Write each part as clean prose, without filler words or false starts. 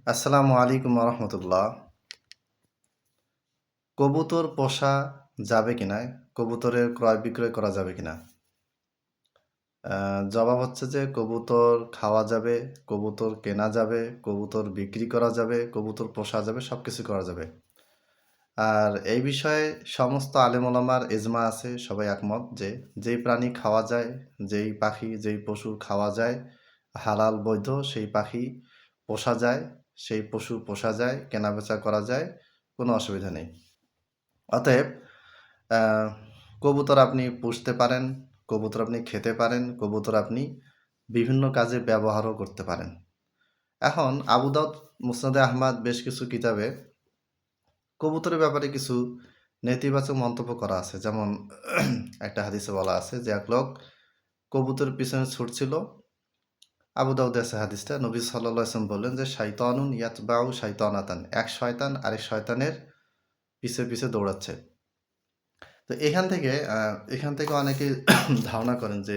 আসসালামু আলাইকুম রহমতুল্লাহ। কবুতর পোষা যাবে কিনা, কবুতরের ক্রয় বিক্রয় করা যাবে কিনা? জবাব হচ্ছে যে কবুতর খাওয়া যাবে, কবুতর কেনা যাবে, কবুতর বিক্রি করা যাবে, কবুতর পোষা যাবে, সব কিছু করা যাবে। আর এই বিষয়ে সমস্ত আলেম ওলামার এজমা আছে, সবাই একমত যে যেই প্রাণী খাওয়া যায়, যেই পাখি যেই পশু খাওয়া যায়, হালাল বৈধ সেই পাখি পোষা যায়, সেই পশু পোষা যায়, কেনাবেচা করা যায়, কোনো অসুবিধা নেই। অতএব আহ, কবুতর আপনি পুষতে পারেন, কবুতর আপনি খেতে পারেন, কবুতর আপনি বিভিন্ন কাজে ব্যবহারও করতে পারেন। এখন আবু দাউদ মুসনাদে আহমদ বেশ কিছু কিতাবে কবুতরের ব্যাপারে কিছু নেতিবাচক মন্তব্য করা আছে। যেমন একটা হাদিসে বলা আছে যে এক লোক কবুতরের পিছনে ছুটছিল। আবু দাউদে আছে হাদিসটা। নবী সাল্লাল্লাহু আলাইহি ওয়াসাল্লাম বললেন যে শাইতানুন ইয়াতবাউ শাইতানাতান, এক শয়তান আরেক শয়তানের পিছে পিছে দৌড়াচ্ছে। তো এখান থেকে অনেকে ধারণা করেন যে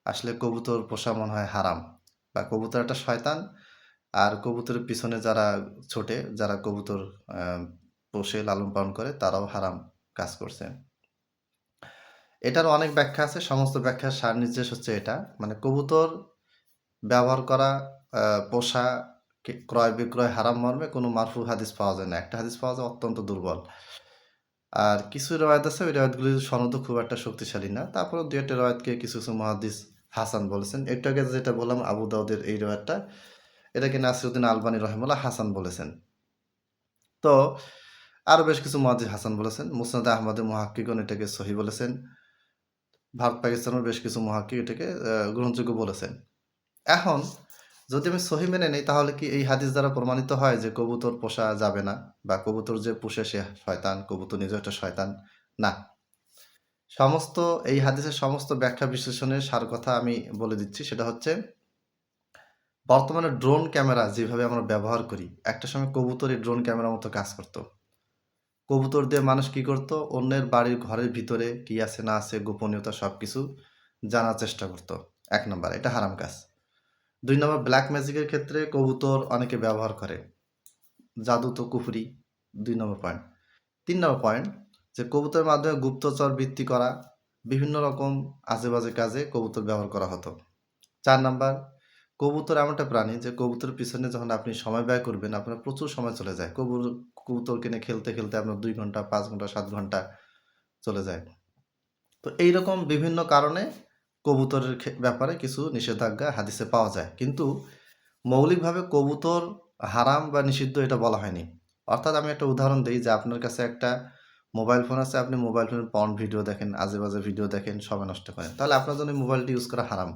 আসলে কবুতর পোষা মনে হয় হারাম, বা কবুতর একটা শয়তান, আর কবুতরের পিছনে যারা ছোটে, যারা কবুতর পোষে লালন পালন করে, তারাও হারাম কাজ করছে। এটার অনেক ব্যাখ্যা আছে, সমস্ত ব্যাখ্যার সার নির্দেশ হচ্ছে এটা, মানে কবুতর ব্যবহার করা, পোষা, ক্রয় বিক্রয় হারাম মর্মে কোনো মারফু হাদিস পাওয়া যায় না। একটা হাদিস পাওয়া যায় অত্যন্ত দুর্বল। আর কিছু রওয়ায়াত আছে, ওই রওয়ায়াতগুলির সনদও খুব একটা শক্তিশালী না। তারপরেও দুই একটা রওয়ায়াতকে কিছু কিছু মুহাদ্দিস হাসান বলেছেন। একটু আগে যেটা বললাম আবু দাউদের এই রওয়ায়াতটা, এটাকে নাসিরউদ্দিন আলবানী রহিমাহুল্লাহ হাসান বলেছেন। তো আরও বেশ কিছু মুহাদ্দিস হাসান বলেছেন। মুসনাদে আহমদের মুহাক্কিকুন এটাকে সহি বলেছেন। ভারত পাকিস্তানের বেশ কিছু মুহাক্কিক এটাকে গ্রহণযোগ্য বলেছেন। এখন যদি আমি সহি মেনে নেই, তাহলে কি এই হাদিস দ্বারা প্রমাণিত হয় যে কবুতর পোষা যাবে না, বা কবুতর যে পুষে সে শয়তান, কবুতর নিজে একটা শয়তান? না। সমস্ত এই হাদিসের সমস্ত ব্যাখ্যা বিশ্লেষণের সার কথা আমি বলে দিচ্ছি। সেটা হচ্ছে, বর্তমানে ড্রোন ক্যামেরা যেভাবে আমরা ব্যবহার করি, একটা সময় কবুতর এই ড্রোন ক্যামেরার মতো কাজ করত। কবুতর দিয়ে মানুষ কি করত? অন্যের বাড়ির ঘরের ভিতরে কি আছে না আছে, গোপনীয়তা সব কিছু জানার চেষ্টা করত। ১ নাম্বার, এটা হারাম কাজ। ২ নাম্বার, ব্ল্যাক ম্যাজিকের ক্ষেত্রে কবুতর অনেকে ব্যবহার করে। জাদু তো কুফরি, ২ নম্বর পয়েন্ট। ৩ নম্বর পয়েন্ট, যে কবুতরের মাধ্যমে গুপ্তচর বৃত্তি করা, বিভিন্ন রকম আজেবাজে কাজে কবুতর ব্যবহার করা হতো। ৪ নাম্বার, কবুতর এমন একটা প্রাণী যে কবুতরের পিছনে যখন আপনি সময় ব্যয় করবেন, আপনার প্রচুর সময় চলে যায়। কবুতরকে নিয়ে খেলতে খেলতে আপনার ২ ঘন্টা, ৫ ঘন্টা, ৭ ঘন্টা চলে যায়। তো এইরকম বিভিন্ন কারণে কবুতরের ব্যাপারে কিছু নিষেধাজ্ঞা হাদিসে পাওয়া যায়, কিন্তু মৌলিকভাবে কবুতর হারাম বা নিষিদ্ধ এটা বলা হয়নি। অর্থাৎ আমি একটা উদাহরণ দিই, যে আপনার কাছে একটা মোবাইল ফোন আছে, আপনি মোবাইল ফোনে পর্ন ভিডিও দেখেন, আজেবাজে ভিডিও দেখেন, সময় নষ্ট করেন, তাহলে আপনার জন্য মোবাইলটি ইউজ করা হারাম।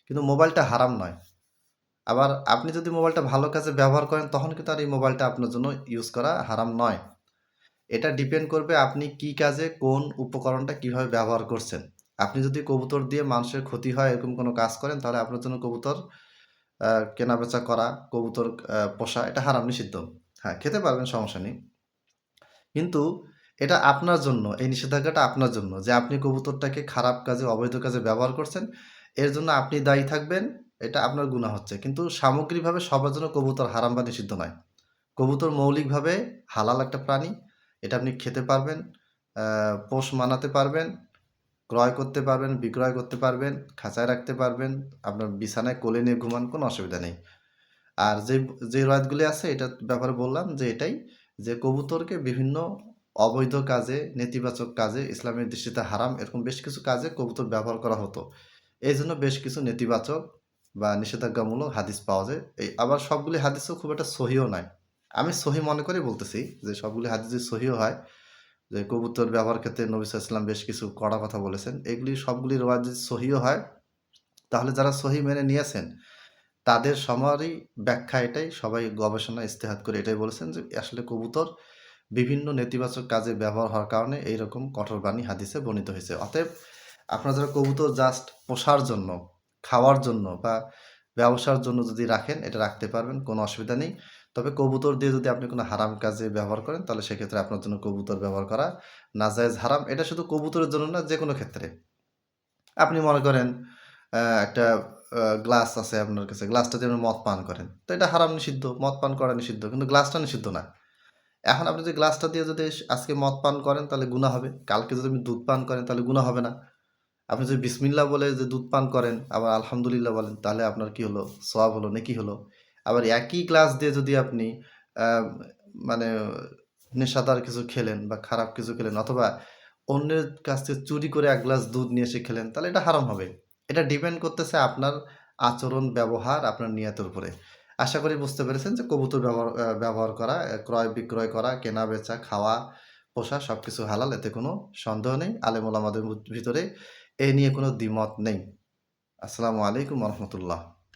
কিন্তু মোবাইলটা হারাম নয়। আবার আপনি যদি মোবাইলটা ভালো কাজে ব্যবহার করেন, তখন কিন্তু আর এই মোবাইলটা আপনার জন্য ইউজ করা হারাম নয়। এটা ডিপেন্ড করবে আপনি কি কাজে কোন উপকরণটা কিভাবে ব্যবহার করছেন। আপনি যদি কবুতর দিয়ে মানুষের ক্ষতি হয় এরকম কোনো কাজ করেন, তাহলে আপনার জন্য কবুতর কেনাবেচা করা, কবুতর পোষা এটা হারাম, নিষিদ্ধ। হ্যাঁ, খেতে পারবেন, সমস্যা নেই। কিন্তু এটা আপনার জন্য, এই নিষেধাজ্ঞাটা আপনার জন্য, যে আপনি কবুতরটাকে খারাপ কাজে, অবৈধ কাজে ব্যবহার করছেন, এর জন্য আপনি দায়ী থাকবেন, এটা আপনার গুনাহ হচ্ছে। কিন্তু সামগ্রিকভাবে সবার জন্য কবুতর হারাম বা নিষিদ্ধ নয়। কবুতর মৌলিকভাবে হালাল একটা প্রাণী। এটা আপনি খেতে পারবেন, পোষ মানাতে পারবেন, ক্রয় করতে পারবেন, বিক্রয় করতে পারবেন, খাঁচায় রাখতে পারবেন, আপনার বিছানায় কোলে নিয়ে ঘুমান, কোনো অসুবিধা নেই। আর যে রায়তগুলি আছে এটার ব্যাপারে বললাম যে এটাই, যে কবুতরকে বিভিন্ন অবৈধ কাজে, নেতিবাচক কাজে, ইসলামের দৃষ্টিতে হারাম এরকম বেশ কিছু কাজে কবুতর ব্যবহার করা হতো। এই জন্য বেশ কিছু নেতিবাচক বা নিষেধাজ্ঞামূলক হাদিস পাওয়া যায়। আবার সবগুলি হাদিসও খুব একটা সহিও নয়। আমি সহি মনে করে বলতেছি যে সবগুলি হাদিস যদি সহিও হয়, যে কবুতর ব্যবহার ক্ষেত্রে নবী সাল্লাল্লাহু আলাইহি ওয়াসাল্লাম বেশ কিছু কড়া কথা বলেছেন, এগুলি সবগুলি রওয়ায়াত যদি সহিও হয়, তাহলে যারা সহি মেনে নিয়েছেন তাদের সবারই ব্যাখ্যা এটাই, সবাই গবেষণা ইজতেহাদ করে এটাই বলেছেন যে আসলে কবুতর বিভিন্ন নেতিবাচক কাজে ব্যবহার হওয়ার কারণে এইরকম কঠোর বাণী হাদিসে বর্ণিত হয়েছে। অতএব আপনারা যারা কবুতর জাস্ট পোষার জন্য, খাওয়ার জন্য বা ব্যবসার জন্য যদি রাখেন, এটা রাখতে পারবেন, কোনো অসুবিধা নেই। তবে কবুতর দিয়ে যদি আপনি কোনো হারাম কাজে ব্যবহার করেন, তাহলে সেক্ষেত্রে আপনার জন্য কবুতর ব্যবহার করা নাজায়েজ, হারাম। এটা শুধু কবুতরের জন্য না, যে কোনো ক্ষেত্রে। আপনি মনে করেন একটা গ্লাস আছে আপনার কাছে, গ্লাসটা দিয়ে আপনি মদ পান করেন। তো এটা হারাম নিষিদ্ধ, মদ পান করা নিষিদ্ধ। কিন্তু গ্লাসটা নিষিদ্ধ না। এখন আপনি যদি গ্লাসটা দিয়ে যদি আজকে মদ পান করেন তাহলে গুনাহ হবে। কালকে যদি আপনি দুধ পান করেন তাহলে গুনাহ হবে না। আপনি যদি বিসমিল্লাহ বলে যে দুধ পান করেন, আবার আলহামদুলিল্লাহ বলেন, তাহলে আপনার কি হলো? সওয়াব হলো, নেকি হলো। আবার একই গ্লাস দিয়ে যদি আপনি আ মানে নেশাদার কিছু খেলেন বা খারাপ কিছু খেলেন অথবা অন্যের কাছ থেকে চুরি করে ১ গ্লাস দুধ নিয়ে এসে খেলেন, তাহলে এটা হারাম হবে। এটা ডিপেন্ড করতেছে আপনার আচরণ, ব্যবহার, আপনার নিয়তের উপরে। আশা করি বুঝতে পেরেছেন যে কবুতর ব্যবহার করা, ক্রয়-বিক্রয় করা, কেনা-বেচা, খাওয়া, পোষা সবকিছু হালাল। এতে কোনো সন্দেহ নেই। আলেম ওলামাদের ভিতরে এ নিয়ে কোনো দ্বিমত নেই। আসসালামু আলাইকুম ওয়া রাহমাতুল্লাহ।